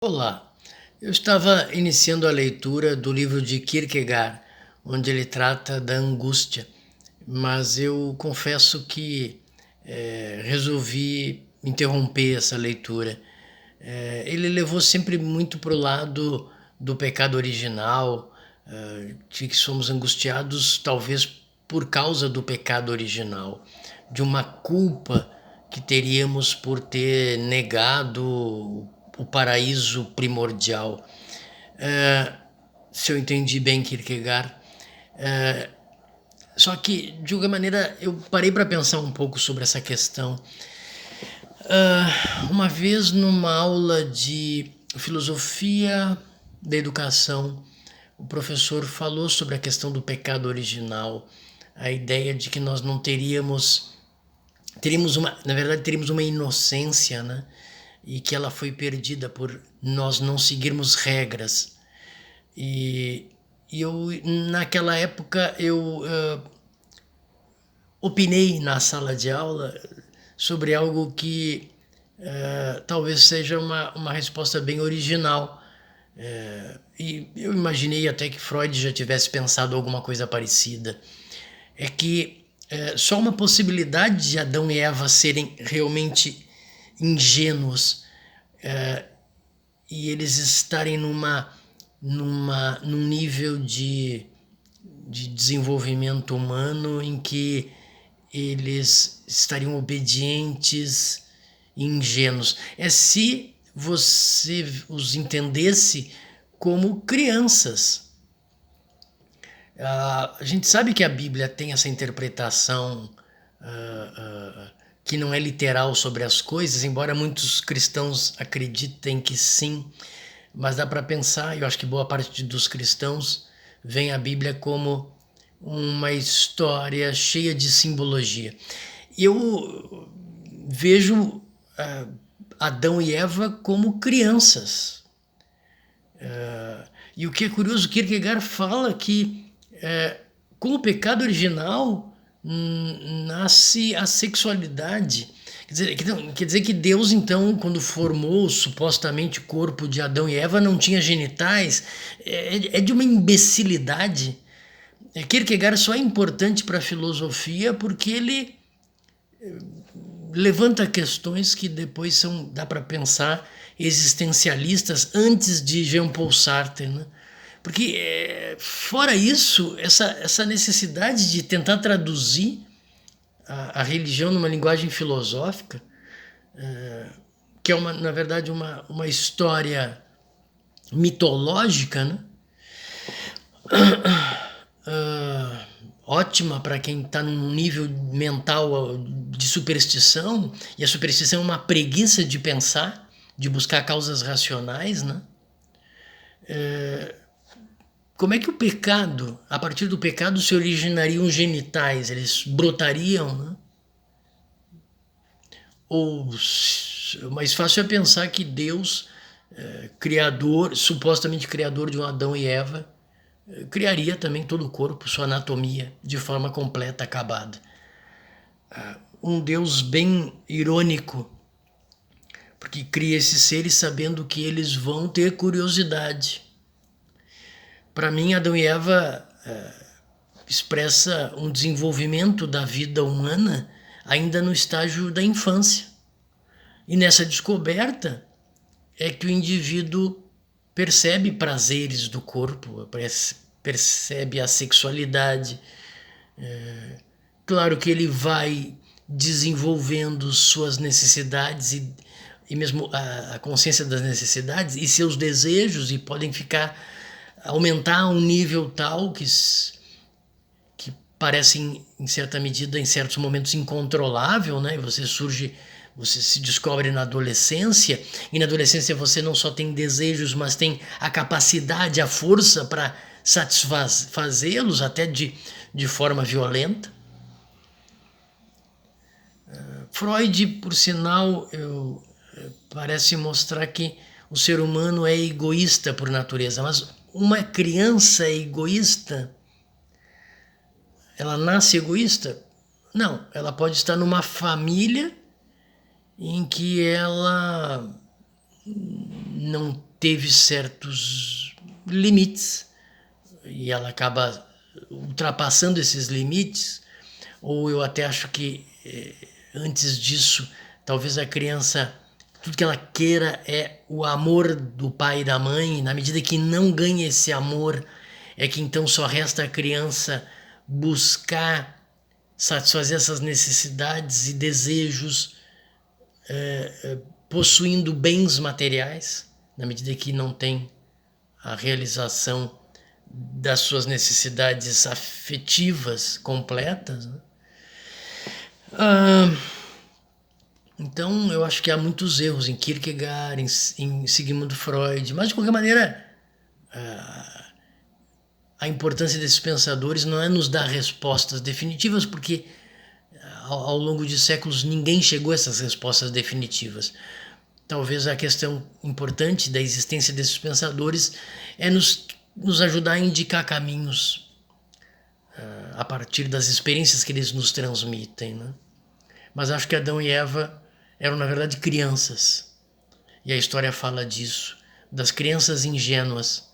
Olá, eu estava iniciando a leitura do livro de Kierkegaard, onde ele trata da angústia, mas eu confesso que resolvi interromper essa leitura. Ele levou sempre muito para o lado do pecado original, de que somos angustiados talvez por causa do pecado original, de uma culpa que teríamos por ter negado o paraíso primordial. Se eu entendi bem Kierkegaard. Só que, de alguma maneira, eu parei para pensar um pouco sobre essa questão. Uma vez, numa aula de filosofia da educação, o professor falou sobre a questão do pecado original, a ideia de que nós não teríamos uma inocência, né? E que ela foi perdida por nós não seguirmos regras. E, eu, naquela época, eu opinei na sala de aula sobre algo que talvez seja uma resposta bem original. E eu imaginei até que Freud já tivesse pensado alguma coisa parecida. É que só uma possibilidade de Adão e Eva serem realmente ingênuos e eles estarem num nível de desenvolvimento humano em que eles estariam obedientes e ingênuos. É se você os entendesse como crianças. A gente sabe que a Bíblia tem essa interpretação que não é literal sobre as coisas, embora muitos cristãos acreditem que sim, mas dá para pensar, eu acho que boa parte dos cristãos vê a Bíblia como uma história cheia de simbologia. Eu vejo Adão e Eva como crianças. E o que é curioso, Kierkegaard fala que com o pecado original nasce a sexualidade. Quer dizer que Deus, então, quando formou supostamente o corpo de Adão e Eva, não tinha genitais. É de uma imbecilidade. Kierkegaard só é importante para a filosofia porque ele levanta questões que depois dá para pensar, existencialistas antes de Jean-Paul Sartre, né? Porque, fora isso, essa necessidade de tentar traduzir a religião numa linguagem filosófica, que é, na verdade, uma história mitológica, né? Ótima para quem está num nível mental de superstição, e a superstição é uma preguiça de pensar, de buscar causas racionais, né? Como é que o pecado, a partir do pecado, se originariam genitais? Eles brotariam, né? Ou o mais fácil é pensar que Deus, criador, supostamente criador de um Adão e Eva, criaria também todo o corpo, sua anatomia, de forma completa, acabada. Um Deus bem irônico, porque cria esses seres sabendo que eles vão ter curiosidade. Para mim, Adão e Eva expressa um desenvolvimento da vida humana ainda no estágio da infância. E nessa descoberta é que o indivíduo percebe prazeres do corpo, percebe a sexualidade. Claro que ele vai desenvolvendo suas necessidades e mesmo a consciência das necessidades e seus desejos, e podem aumentar a um nível tal que parece, em certa medida, em certos momentos, incontrolável, né? Você se descobre na adolescência, e na adolescência você não só tem desejos, mas tem a capacidade, a força para satisfazê-los, até de forma violenta. Freud, por sinal, parece mostrar que o ser humano é egoísta por natureza, mas uma criança é egoísta? Ela nasce egoísta? Não, ela pode estar numa família em que ela não teve certos limites e ela acaba ultrapassando esses limites, ou eu até acho que antes disso, talvez a criança, tudo que ela queira é o amor do pai e da mãe, e na medida que não ganha esse amor, é que então só resta a criança buscar satisfazer essas necessidades e desejos, possuindo bens materiais, na medida que não tem a realização das suas necessidades afetivas completas, né? Então eu acho que há muitos erros em Kierkegaard, em Sigmund Freud, mas de qualquer maneira a importância desses pensadores não é nos dar respostas definitivas, porque ao longo de séculos ninguém chegou a essas respostas definitivas. Talvez a questão importante da existência desses pensadores é nos ajudar a indicar caminhos a partir das experiências que eles nos transmitem, né? Mas acho que Adão e Eva eram, na verdade, crianças. E a história fala disso, das crianças ingênuas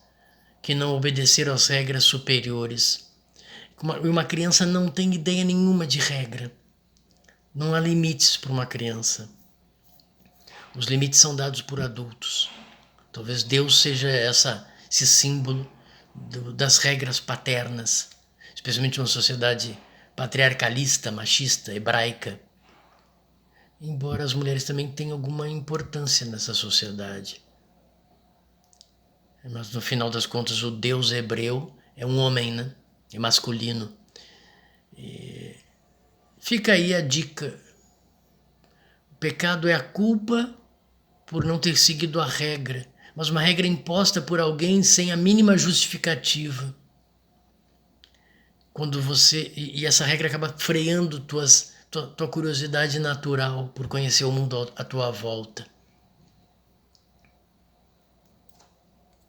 que não obedeceram às regras superiores. Uma criança não tem ideia nenhuma de regra. Não há limites para uma criança. Os limites são dados por adultos. Talvez Deus seja esse símbolo das regras paternas, especialmente uma sociedade patriarcalista, machista, hebraica. Embora as mulheres também tenham alguma importância nessa sociedade. Mas no final das contas o Deus hebreu é um homem, né? É masculino. E fica aí a dica. O pecado é a culpa por não ter seguido a regra, mas uma regra imposta por alguém sem a mínima justificativa. E essa regra acaba freando tua curiosidade natural por conhecer o mundo à tua volta.